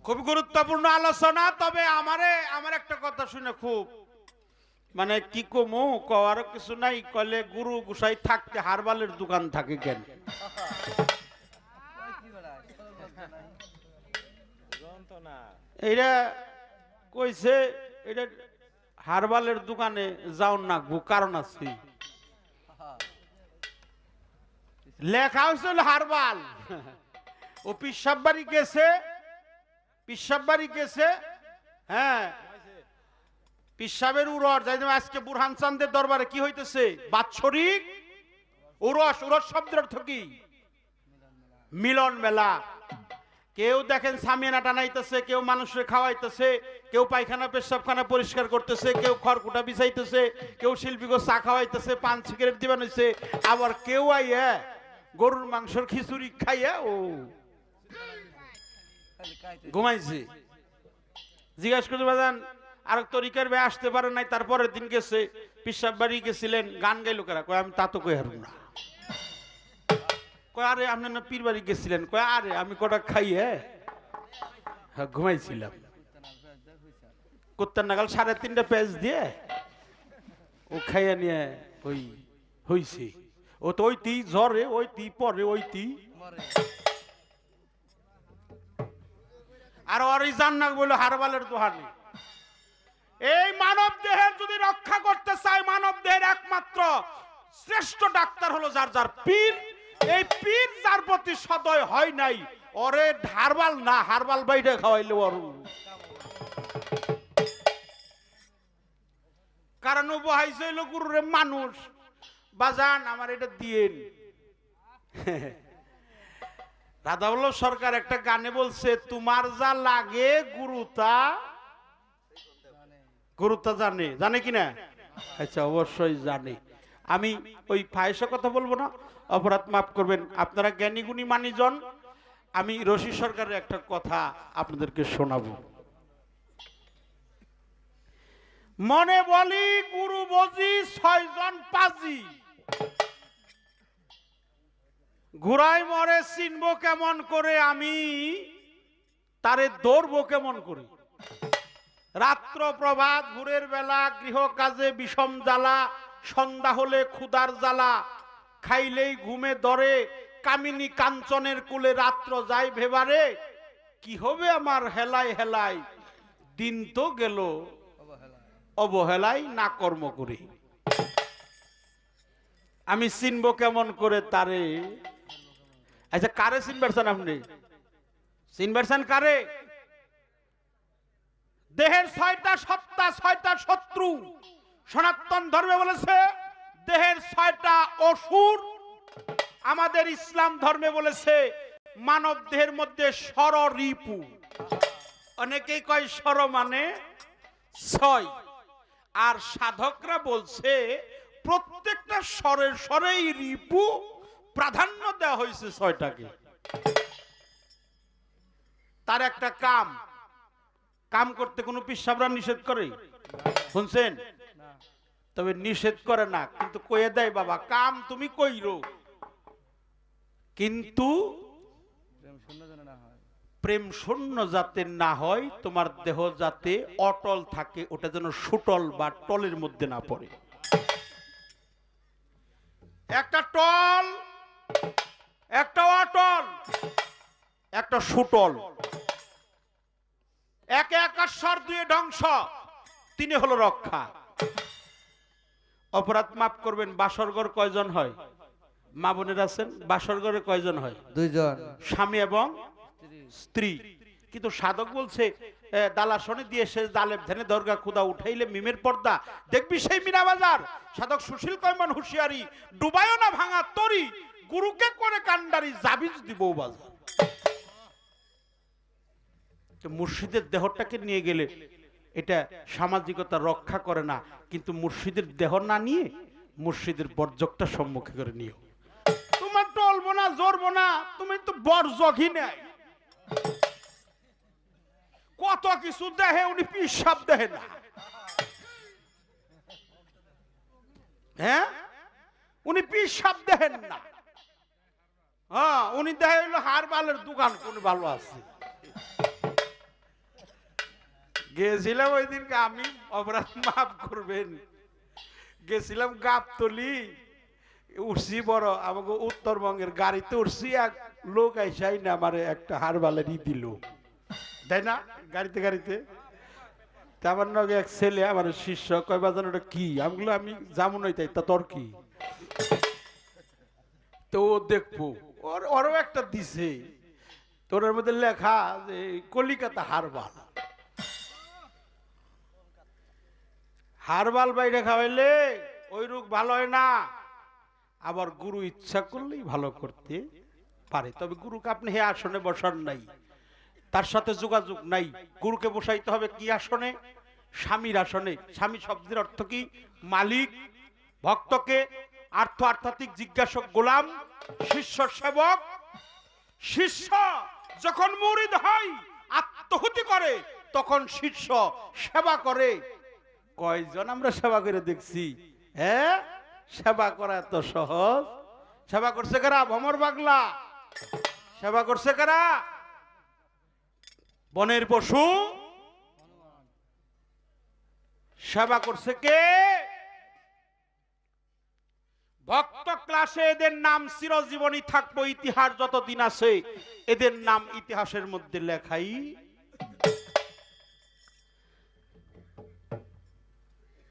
খুব গুরুত্বপূর্ণ আলোচনা। তবে আমার একটা কথা শুনে খুব মানে কি কমু কওয়ার কিছু নাই। কলে গুরু গুসাই থাকতে হারবালের দোকান থাকে কেন? এইটা কইছে এটা হারবালের দোকানে যাও না, কারণ আছে। লেখা হয়েছিল হারবাল। ও পিসাব বাড়ি গেছে, পিসাব বাড়ি গেছে। হ্যাঁ, পিসাবের উরস যাই আজকে বুরহান চান্দের দরবারে কি হইতেছে? বাৎসরিক উরস। উরস শব্দের অর্থ কি? মিলন মেলা। কেউ দেখেন সামিয়ানা টানাইতেছে, কেউ মানুষের খাওয়াইতেছে, কেউ পায়খানা পেশাবখানা পরিষ্কার করতেছে, কেউ খড়কুটা বিছাইতেছে, কেউ শিল্পীকে চা খাওয়াইতেছে, পান সিগারেট দিবান হইছে, আবার কেউ আইয়া গরুর মাংসের খিচুড়ি খাইয়া ও ঘুমাইছে। জিজ্ঞাসা করতে বাজান আর তরিকার ভাই আসতে পারে নাই, তারপরের দিন গেছে পিসাব বাড়ি গেছিলেন, গান গাইলো কারা? কয় আমি তা তো কই হারুম না। কয় আরে আপনি না পীর বাড়ি গেছিলেন? কয় আরে আমি কটা খাইয়ে ঘুমাইছিলাম। কুত্তার নাগাল 3.5 পেজ দিয়ে ও খাইয়া নিয়ে ওই হইছে। ও তো ওইটি জ্বরে, ওইটি পরে, ওইটি আর ওরই জান্না বললো হারবালের দোহানি। এই মানব দেহের যদি রক্ষা করতে চাই, মানব দেহের একমাত্র শ্রেষ্ঠ ডাক্তার হলো যার যার পীর। এই পীর যার প্রতি সদয় হয় নাই, ওরে হারবাল না হারবাল বাইরে খাওয়াইলে ওর। কারণ ও বহাইছে হইল গুরুরে মানুষ। বাজান আমার এটা দিয়েন। রাধাবল্লভ সরকার একটা গানে বলছে, তোমার যা লাগে গুরুতা গুরুতা জানে। জানে কিনা? আচ্ছা, অবশ্যই জানে। আমি ওই ফায়সা কথা বলবো না, অপরাধ মাফ করবেন, আপনারা জ্ঞানী গুণী মানিজন। আমি রশি সরকারের একটা কথা আপনাদেরকে শোনাবো। মনে বলি গুরু বজি 6 জন পাজি, ঘুরাই মরে চিনবো কেমন করে, আমি তারে দৌড়বো কেমন করে। রাত্র প্রভাত ভোরের বেলা গৃহ কাজে বিষম জ্বালা, সন্ধ্যা হলে ক্ষুধার জ্বালা, খাইলেই ঘুমে ধরে, কামিনী কাঞ্চনের কুলে রাত্র যায় ভেবারে, কি হবে আমার হেলায় হেলায়, দিন তো গেল অবহেলায় না কর্ম করে। আমি চিনবো কেমন করে তারে। আচ্ছা, কারে চিনবেন আপনি? চিনবেন কারে? দেহের 6টা সত্তা, 6টা শত্রু। সনাতন ধর্মে বলেছে দেহের 6টা অসুর। আমাদের ইসলাম ধর্মে বলেছে মানব দেহের মধ্যে ষড়রিপু। অনেকেই কয় ষড় মানে 6, আর সাধকরা বলছে প্রত্যেকটা স্বরের স্বরেই রিপু, প্রাধান্য দেওয়া হয়েছে 6টাকে। তার একটা কাম, কাম করতে কোনো পিসাবরা নিষেধ করে শুনছেন? তবে নিষেধ করে না, কিন্তু কয়ে দেয় বাবা কাম তুমি কইরো, কিন্তু প্রেম শূন্য যাতে না হয়, তোমার দেহ যাতে অটল থাকে, ওটা যেন সুটল বা টলের মধ্যে না পড়ে। একটা টল, একটা অটল, একটা সুটল, একে একাশ্বর, দুয়ে ধ্বংস, তিনে হলো রক্ষা। অপরাধ মাফ করবেন, বাসরঘর কয়জন হয়? মা বোনের আছেন, বাসরঘরে কয়জন হয়? 2 জন, স্বামী এবং স্ত্রী। কিন্তু সাধক বলছে দালাসনে দিয়ে সে দালেব ধ্যানে দরগা খুদা উঠাইলে মিমের পর্দা দেখবি সেই মিনা বাজার। সাধক সুশীল কয়মান হুঁশিয়ারি, ডুবায়ও না ভাঙা তরি, গুরুকে করে কান্ডারি, যাবি যদি বউ বাজার। মুর্শিদের দেহটাকে নিয়ে গেলে এটা সামাজিকতা রক্ষা করে না, কিন্তু মুর্শিদের দেহ না নিয়ে মুর্শিদের বর্জকটা সম্মুখে করে নিও। তোমার টলবো না, জোরবো না, তুমি তো বর্জকই নাই। কত কিছু দেহে, উনি পিসাব দেহে না। হ্যাঁ, উনি পিসাব দেহেন না। হ্যাঁ, উনি দেহে হইলো হারবালের দোকান, কোন ভালো আছে। গেছিলাম ওই দিনকে, আমি অপরাধ মাফ করবেন, গেছিলাম গাবতলি, উঠছি বড় আমাকে উত্তরবঙ্গের গাড়িতে উঠছি, এক লোক আইসাই না আমার একটা হারবালেরই দিল, তাই না, গাড়িতে গাড়িতে। আমার নগে এক ছেলে আমার শিষ্য কয় বাজান ওটা কি, আমগুলো আমি যেমন হইতাই তা তোর কি, তো ও দেখবো ওরও একটা দিছে, তোর মধ্যে লেখা যে কলিকাতা হারবাল। হারবাল বাইরে খাওয়াইলে ওই রোগ ভালো হয় না, আবার গুরু ইচ্ছা করলেই ভালো করতে পারে। তবে গুরুকে আপনি হে আসনে বসান নাই, তার সাথে যোগাযোগ নাই। গুরুকে বসাইতে হবে কি আসনে? স্বামীর আসনে। স্বামী শব্দের অর্থ কি? মালিক। ভক্তকে আর্থাত্মিক জিজ্ঞাসক গোলাম, শিষ্য সেবক। শিষ্য যখন মুরিদ হয়, আত্মহুতি করে, তখন শিষ্য সেবা করে। কয়জন আমরা সেবা করে দেখছি? হ্যাঁ, সেবা করা এত সহজ? সেবা করছে কারা? ভমর পাগলা। সেবা করছে কারা? বনের পশু। সেবা করছে কে? ভক্ত ক্লাসে এদের নাম চিরজীবনী থাকবো, ইতিহাস যতদিন আছে এদের নাম ইতিহাসের মধ্যে লেখাই।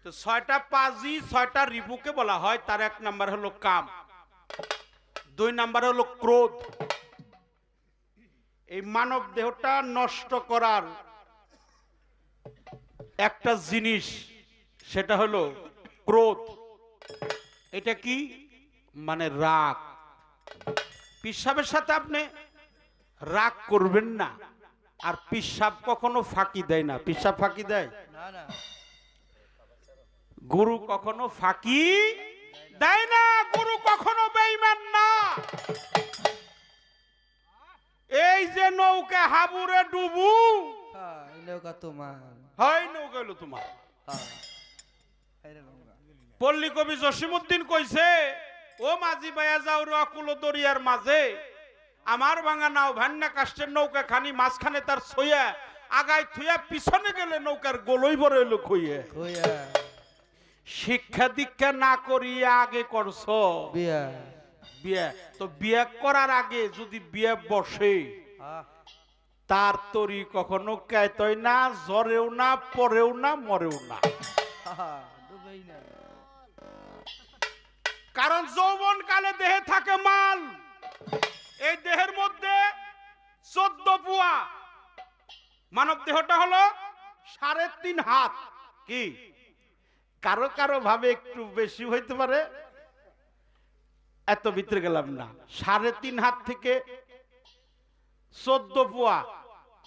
তো ৬টা পাজি ৬টা রিপুকে বলা হয়। তার ১ নাম্বার হলো কাম, ২ নাম্বার হলো ক্রোধ। এই মানব দেহটা নষ্ট করার একটা জিনিস, সেটা হলো ক্রোধ। এটা কি? মানে রাগ। পিশাবের সাথে আপনি রাগ করবেন না। আর পিশাব কখনো ফাঁকি দেয় না। পিশাব ফাঁকি দেয় না। গুরু কখনো ফাঁকি দেয় না। গুরু কখনো বেঈমান না। এই যে নৌকা হাবুরে ডুবু, নৌকা তোমার হয়, নৌকা হলো তোমার। পল্লী কবি জসিমউদ্দিন কইছে, ও মাঝি ভাইয়া যাও রে অকুল দরিয়ার মাঝে, আমার ভাঙা নাও ভান্না কাষ্টের নৌকা খানি, মাঝখানে তার ছইয়া, আগায় থুয়া পিছনে গেলে নৌকার গোলই বড় হইলো খইয়া। শিক্ষা দীক্ষা না করিয়া আগে করছো বিয়া। বিয়া তো বিয়া করার আগে যদি বিয়া বসে, তার তরি কখনো কায়তয় না, জ্বরেও না, পরেও না, মরেও না। কারণ যৌবন কালে দেহে থাকে মাল। এই দেহের মধ্যে 14 পুয়া। মানব দেহটা হলো 3.5 হাত। কি কারো কারো ভাবে একটু বেশি হইতে পারে, এত ভিতরে গেলাম না। 3.5 হাত থেকে 14 পুয়া।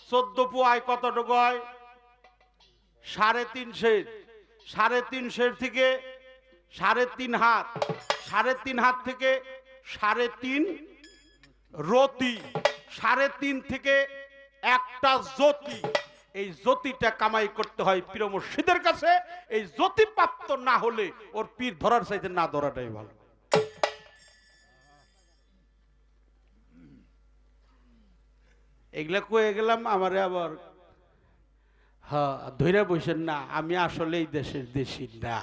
14 পুয়ায় কতটুকু হয়? 3.5 সের। 3.5 থেকে 3.5 হাত। 3.5 হাত থেকে 3.5 রতি। 3.5 থেকে একটা জ্যোতি। এই জ্যোতিটা কামাই করতে হয় পীর মুর্শিদের কাছে। এই জ্যোতি প্রাপ্ত না হলে ওর পীর ধরার চাইতে না ধরাটাই ভালো। এগুলা কয়ে গেলাম, আমারে আবার ধৈর্য বসেন না, আমি আসলে এই দেশের দেশি না,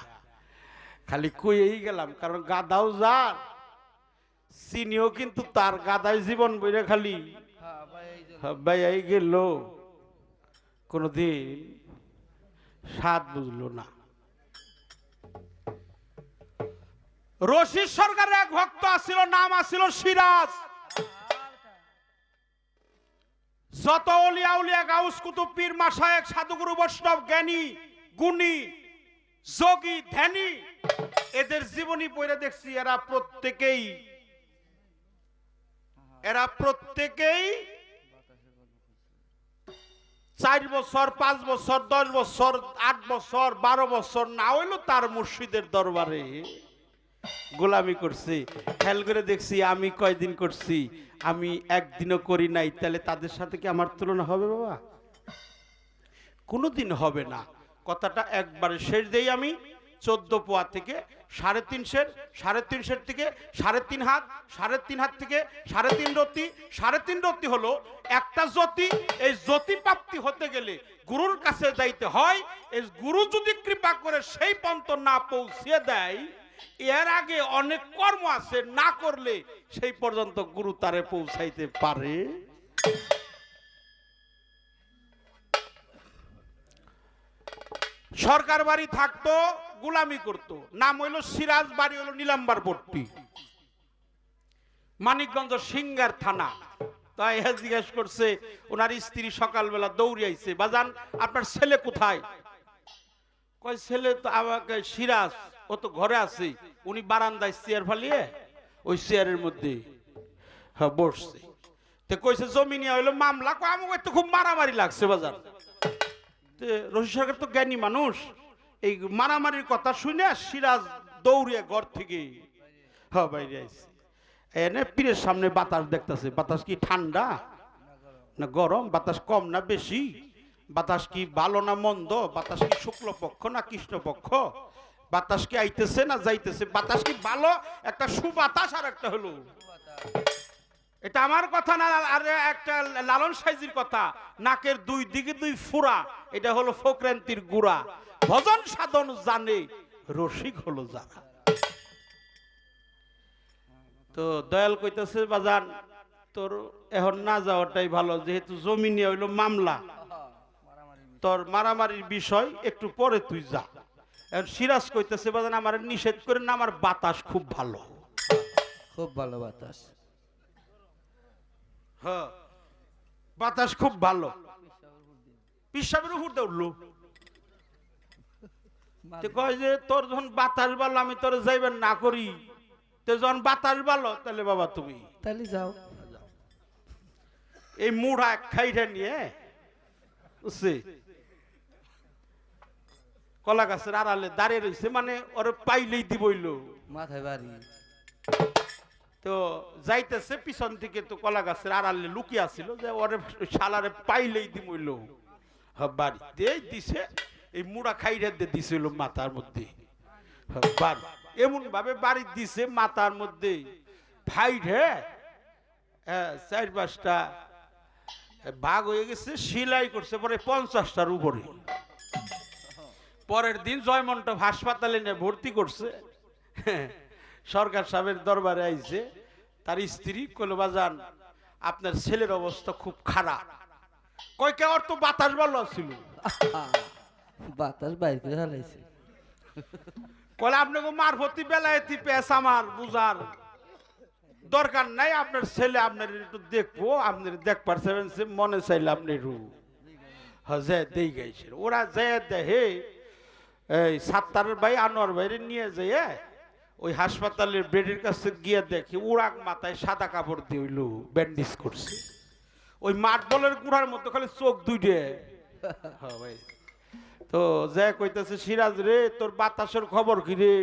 খালি কয়েই গেলাম। কারণ গাদাও যার, চিনিও কিন্তু তার। গাদাই জীবন বইরে খালি ভাই গেল, কোনদিন স্বাদ বুঝলো না। রশিদ সরকারের এক ভক্ত আসছিল, নাম আসছিল সিরাজ। যত ওলিয়া উলিয়া গাউস কুতুব পীর মাশায়েখ সাধুগুরু বৈষ্ণব জ্ঞানী গুণী যোগী ধ্যানী, এদের জীবনী পড়ে দেখছি, এরা প্রত্যেকেই 4 বছর 5 বছর 10 বছর 8 বছর 12 বছর না হইলো তার মুর্শিদের দরবারে গোলামি করছে। খেয়াল করে দেখছি, আমি কয়দিন করছি? আমি একদিনও করি নাই। তাহলে তাদের সাথে কি আমার তুলনা হবে বাবা? কোনোদিন হবে না। কথাটা একবারে শেষ দেই আমি। 14 পোয়া থেকে 3.5 3.5 থেকে 3.5 হাত, 3.5 হাত থেকে 3.5 রতি। 3.5 রতি হলো একটা জ্যোতি। এই জ্যোতি প্রাপ্তি শান্তি হতে গেলে গুরুর কাছে যাইতে হয়। এই গুরু যদি কৃপা করে সেই পর্যন্ত না পৌঁছে দেয়, এর আগে অনেক কর্ম আছে, না করলে সেই পর্যন্ত গুরু তারে পৌঁছাইতে পারে। সরকার বাড়ি থাকতো, গোলামি করতো, নাম হইল সিরাজ, বাড়ি হইল নীলাম্বারপট্টি, মানিকগঞ্জ সিঙ্গার থানা। তাই জিজ্ঞেস করছে ওনার স্ত্রী সকালবেলা দৌড়ে আইছে, বাজান আপনার ছেলে কোথায়? কয় ছেলে তো আমাকে সিরাজ, ও তো ঘরে আছে। উনি বারান্দায় চেয়ার ফালিয়ে ওই চেয়ারের মধ্যে বসছে। তো কইছে জমি নিয়ে হইলো মামলা। কয় আমাকে তো খুব মারামারি লাগছে বাজান। রশি সরকার তো জ্ঞানী মানুষ, এই মারামারির কথা শুনে সিরাজ দৌড়িয়ে ঘর থেকে বাইরে আইছে। এনে পীরের সামনে বাতাস দেখতেছে, বাতাস কি ঠান্ডা না গরম, বাতাস কম না বেশি, বাতাস কি ভালো না মন্দ, বাতাস কি শুক্লপক্ষ না কৃষ্ণপক্ষ, বাতাস কি আইতেছে না যাইতেছে, বাতাস কি ভালো, একটা সুবাতাস আর একটা হলো। এটা আমার কথা না, আর একটা লালন সাইজির কথা। নাকের দুই দিকে দুই ফুরা, এটা হলো ফক্রান্তির গুড়া। ভজন সাধন জানে, রসিক হলো যারা। তো দয়াল কইতেছে বাজান তোর এখন না যাওয়াটাই ভালো, যেহেতু জমি নিয়ে হইলো মামলা, তোর মারামারির বিষয় একটু পরে তুই যা। এখন সিরাজ কইতেছে বাজান আমার নিষেধ করে না, আমার বাতাস খুব ভালো, খুব ভালো বাতাস। হ্যাঁ বাতাস খুব ভালো। পিসাবের উপর দিয়ে উঠলো, কয় যে তোর যখন বাতাস ভালো আমি তোর যাইবেন না করি, তো যখন বাতাস ভালো তাহলে বাবা তুমি তাহলে যাও। এই মুড়া খাইটা নিয়ে বুঝছি কলা গাছের আড়ালে দাঁড়িয়ে রয়েছে, মানে ওর পাইলেই দিবইল মাথায় বাড়ি। তো যাইতেছে পিছন থেকে, তো কলা গাছের আড়ালে লুকিয়ে আছিল যে ওরে শালারে পাইলেই দিবইল বাড়ি দিয়ে দিছে। এই মুড়া খাইটা দিয়ে দিছিল মাথার মধ্যে বাড়ি, এমন ভাবে বাড়ি দিছে মাথার মধ্যে ফাইট, হ্যাঁ 4-5টা ভাগ হয়ে গেছে, সিলাই করছে পরে 50টার উপরে। পরের দিন জয়মন্টপ হাসপাতালে নিয়ে ভর্তি করছে। সরকার সাহেবের দরবারে আইছে, তার স্ত্রী কইল বাজান আপনার ছেলের অবস্থা খুব খারাপ। কয় কে ওর তো বাতাস ভালো ছিল, বাতাস বাইর করে হালাইছে। কলে আপনাকে মারফতি বেলায়েতি পেশ আমার বুঝার দরকার নাই, আপনার ছেলে আপনার একটু দেখবো, আপনার দেখবার চাইবেন, মনে চাইলে আপনি দেই গাইছে। ওরা যে দেহে এই সাত্তারের ভাই আনোয়ার ভাইরে নিয়ে যায় ওই হাসপাতালের বেডের কাছে গিয়ে দেখে উড়াক মাথায় সাদা কাপড় দিয়ে হইল ব্যান্ডেজ করছে। ওই মাঠ বলের গুড়ার মতো খালি চোখ দুইটে। হ্যাঁ ভাই, তো যে কইতেছে সিরাজ রে তোর বাতাসের খবর কি রে?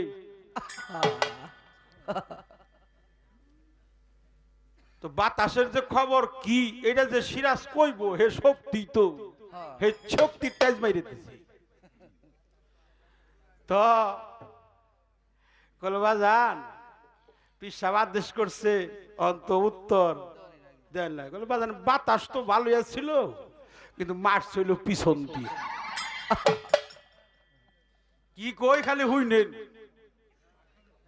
তো বাতাসের যে খবর কি এটা যে সিরাজ কইব, হে শক্তি তো হে শক্তির টাইজ মাইরে দিছি। তো কলবা যান পিসাব আদেশ করছে অন্ত উত্তর দেন না। কলবা যান বাতাস তো ভালোই ছিল, কিন্তু মার্চ হইল পিছন দিয়ে। কি কই খালি হুই নেন,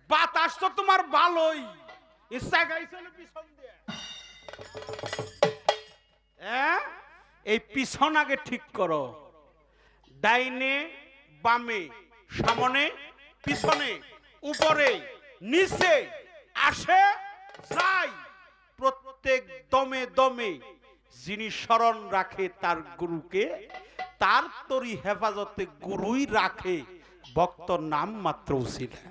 বাতাস তো তোমার ভালোই, ইচ্ছা গাইছিল পিছন দিয়ে। এই পিছন আগে ঠিক করো, ডাইনে বামে সামনে পিছনে উপরে নিচে আসে যাই, প্রত্যেক দমে দমে যিনি স্মরণ রাখে তার গুরুকে, তার তরি হেফাজতে গুরুই রাখে, ভক্ত নাম মাত্র উসিলা।